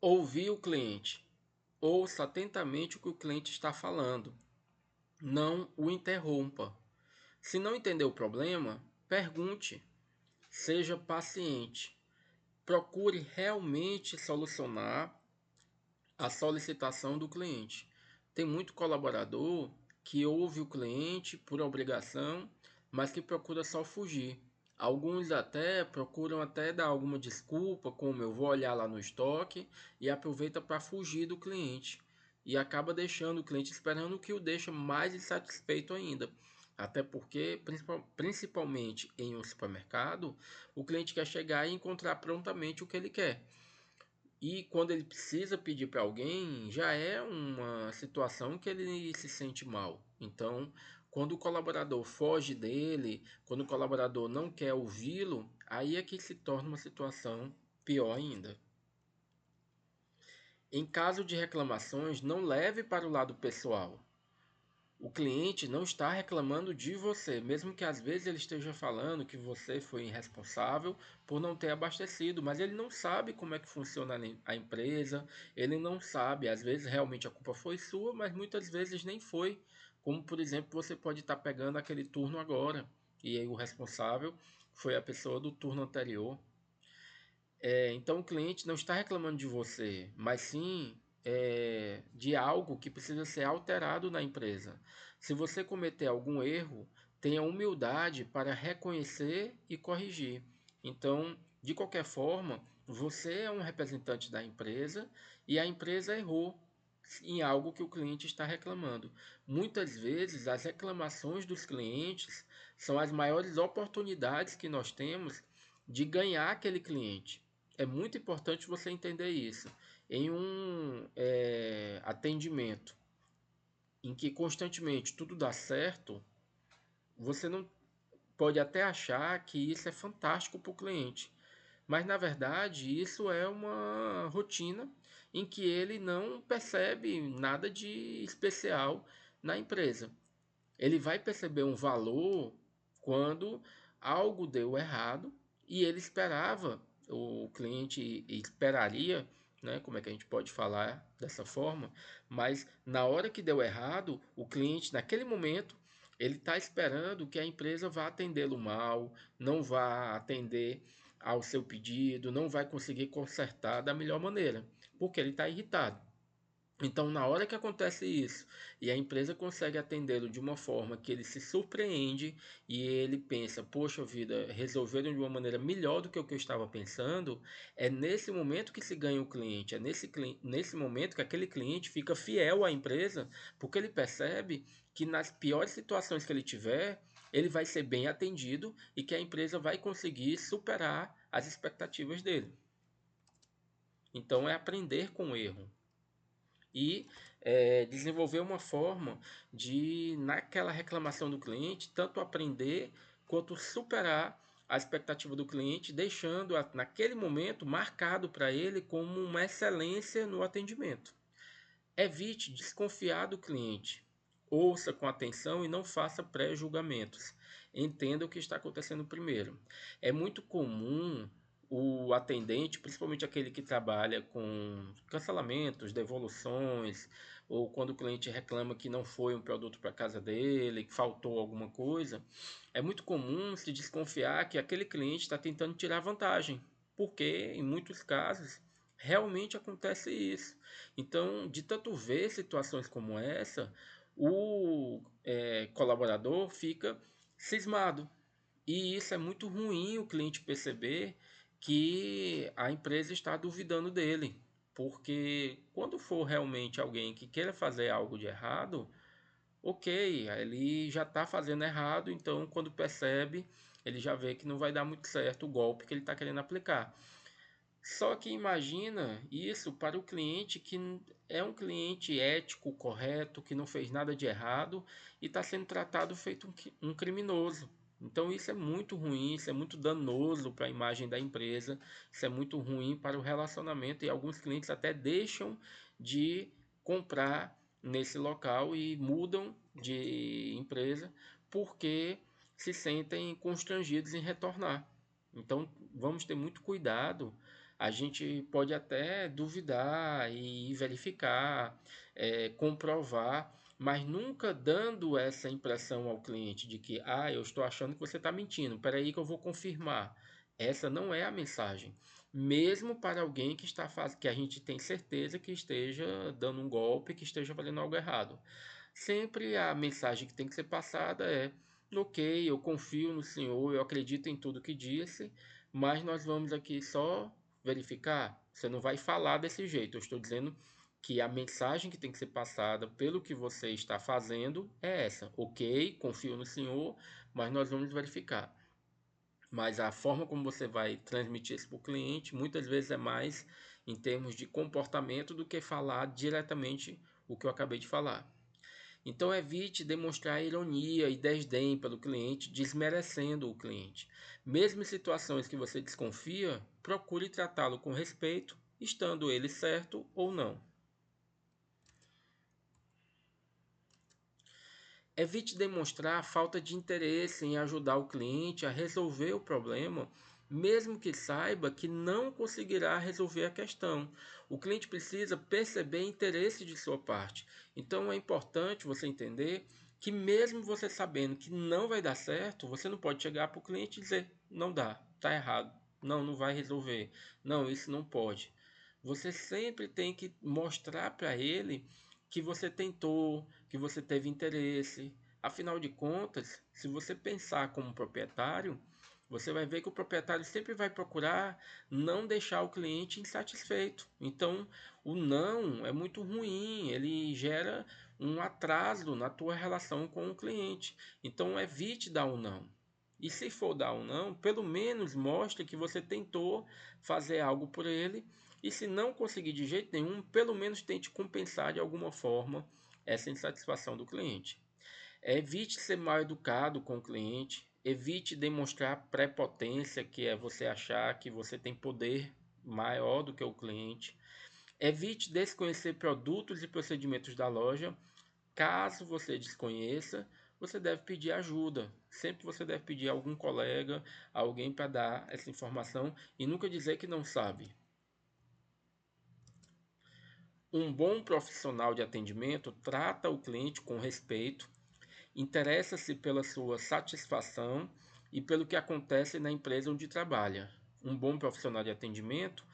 Ouvir o cliente. Ouça atentamente o que o cliente está falando. Não o interrompa. Se não entender o problema, pergunte. Seja paciente. Procure realmente solucionar a solicitação do cliente. Tem muito colaborador que ouve o cliente por obrigação, mas que procura só fugir. Alguns até procuram até dar alguma desculpa, como eu vou olhar lá no estoque, e aproveita para fugir do cliente. E acaba deixando o cliente esperando, o que o deixa mais insatisfeito ainda. Até porque, principalmente em um supermercado, o cliente quer chegar e encontrar prontamente o que ele quer. E quando ele precisa pedir para alguém, já é uma situação que ele se sente mal. Então, quando o colaborador foge dele, quando o colaborador não quer ouvi-lo, aí é que se torna uma situação pior ainda. Em caso de reclamações, não leve para o lado pessoal. O cliente não está reclamando de você, mesmo que às vezes ele esteja falando que você foi irresponsável por não ter abastecido, mas ele não sabe como é que funciona a empresa, ele não sabe, às vezes realmente a culpa foi sua, mas muitas vezes nem foi. Como por exemplo, você pode estar pegando aquele turno agora e aí o responsável foi a pessoa do turno anterior. Então o cliente não está reclamando de você, mas sim de algo que precisa ser alterado na empresa. Se você cometer algum erro, tenha humildade para reconhecer e corrigir. Então, de qualquer forma, você é um representante da empresa e a empresa errou em algo que o cliente está reclamando. Muitas vezes, as reclamações dos clientes são as maiores oportunidades que nós temos de ganhar aquele cliente. É muito importante você entender isso. Em um atendimento em que constantemente tudo dá certo, você não pode até achar que isso é fantástico para o cliente. Mas na verdade, isso é uma rotina em que ele não percebe nada de especial na empresa. Ele vai perceber um valor quando algo deu errado e ele esperava, o cliente esperaria, né, como é que a gente pode falar dessa forma, mas na hora que deu errado, o cliente naquele momento ele está esperando que a empresa vá atendê-lo mal, não vá atender ao seu pedido, não vai conseguir consertar da melhor maneira, porque ele está irritado. Então, na hora que acontece isso e a empresa consegue atendê-lo de uma forma que ele se surpreende e ele pensa, poxa vida, resolveram de uma maneira melhor do que o que eu estava pensando, é nesse momento que se ganha o cliente, é nesse momento que aquele cliente fica fiel à empresa, porque ele percebe que nas piores situações que ele tiver, ele vai ser bem atendido e que a empresa vai conseguir superar as expectativas dele. Então, é aprender com o erro e desenvolver uma forma de, naquela reclamação do cliente, tanto aprender quanto superar a expectativa do cliente, deixando naquele momento marcado para ele como uma excelência no atendimento. Evite desconfiar do cliente. Ouça com atenção e não faça pré-julgamentos. Entenda o que está acontecendo primeiro. É muito comum o atendente, principalmente aquele que trabalha com cancelamentos, devoluções, ou quando o cliente reclama que não foi um produto para casa dele, que faltou alguma coisa, é muito comum se desconfiar que aquele cliente está tentando tirar vantagem, porque em muitos casos realmente acontece isso. Então, de tanto ver situações como essa, o colaborador fica cismado. E isso é muito ruim o cliente perceber que a empresa está duvidando dele. Porque quando for realmente alguém que queira fazer algo de errado, ok, ele já está fazendo errado, então quando percebe, ele já vê que não vai dar muito certo o golpe que ele está querendo aplicar. Só que imagina isso para o cliente que é um cliente ético, correto, que não fez nada de errado e está sendo tratado feito um criminoso. Então isso é muito ruim, isso é muito danoso para a imagem da empresa, isso é muito ruim para o relacionamento e alguns clientes até deixam de comprar nesse local e mudam de empresa porque se sentem constrangidos em retornar. Então vamos ter muito cuidado A gente pode até duvidar e verificar, comprovar, mas nunca dando essa impressão ao cliente de que, eu estou achando que você está mentindo, espera aí que eu vou confirmar. Essa não é a mensagem. Mesmo para alguém que que a gente tem certeza que esteja dando um golpe, que esteja fazendo algo errado. Sempre a mensagem que tem que ser passada é: ok, eu confio no senhor, eu acredito em tudo que disse, mas nós vamos aqui só verificar. Você não vai falar desse jeito. Eu estou dizendo que a mensagem que tem que ser passada pelo que você está fazendo é essa. Ok, confio no senhor, mas nós vamos verificar. Mas a forma como você vai transmitir isso para o cliente muitas vezes é mais em termos de comportamento do que falar diretamente o que eu acabei de falar. Então evite demonstrar ironia e desdém pelo cliente, desmerecendo o cliente. Mesmo em situações que você desconfia, procure tratá-lo com respeito, estando ele certo ou não. Evite demonstrar falta de interesse em ajudar o cliente a resolver o problema, mesmo que saiba que não conseguirá resolver a questão. O cliente precisa perceber interesse de sua parte. Então é importante você entender que, mesmo você sabendo que não vai dar certo, você não pode chegar para o cliente e dizer: não dá, está errado, não vai resolver, não, isso não pode. Você sempre tem que mostrar para ele que você tentou, que você teve interesse. Afinal de contas, se você pensar como proprietário, você vai ver que o proprietário sempre vai procurar não deixar o cliente insatisfeito. Então, o não é muito ruim, ele gera um atraso na tua relação com o cliente. Então, evite dar um não. E se for dar um não, pelo menos mostre que você tentou fazer algo por ele. E se não conseguir de jeito nenhum, pelo menos tente compensar de alguma forma essa insatisfação do cliente. Evite ser mal educado com o cliente, evite demonstrar prepotência, que é você achar que você tem poder maior do que o cliente. Evite desconhecer produtos e procedimentos da loja. Caso você desconheça, você deve pedir ajuda. Sempre você deve pedir a algum colega, alguém para dar essa informação e nunca dizer que não sabe. Um bom profissional de atendimento trata o cliente com respeito, interessa-se pela sua satisfação e pelo que acontece na empresa onde trabalha. Um bom profissional de atendimento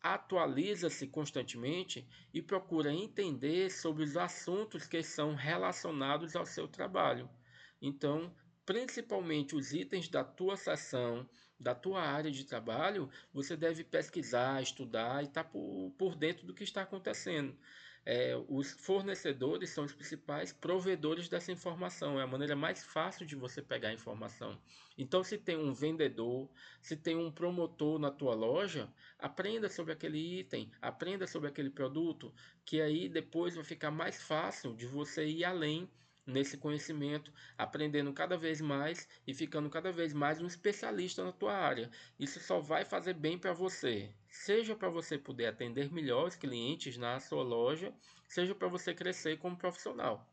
atualiza-se constantemente e procura entender sobre os assuntos que são relacionados ao seu trabalho. Então, principalmente os itens da tua seção, da tua área de trabalho, você deve pesquisar, estudar e estar por dentro do que está acontecendo. Os fornecedores são os principais provedores dessa informação, é a maneira mais fácil de você pegar a informação. Então, se tem um vendedor, se tem um promotor na tua loja, aprenda sobre aquele item, aprenda sobre aquele produto, que aí depois vai ficar mais fácil de você ir além nesse conhecimento, aprendendo cada vez mais e ficando cada vez mais um especialista na tua área. Isso só vai fazer bem para você, seja para você poder atender melhor os clientes na sua loja, seja para você crescer como profissional.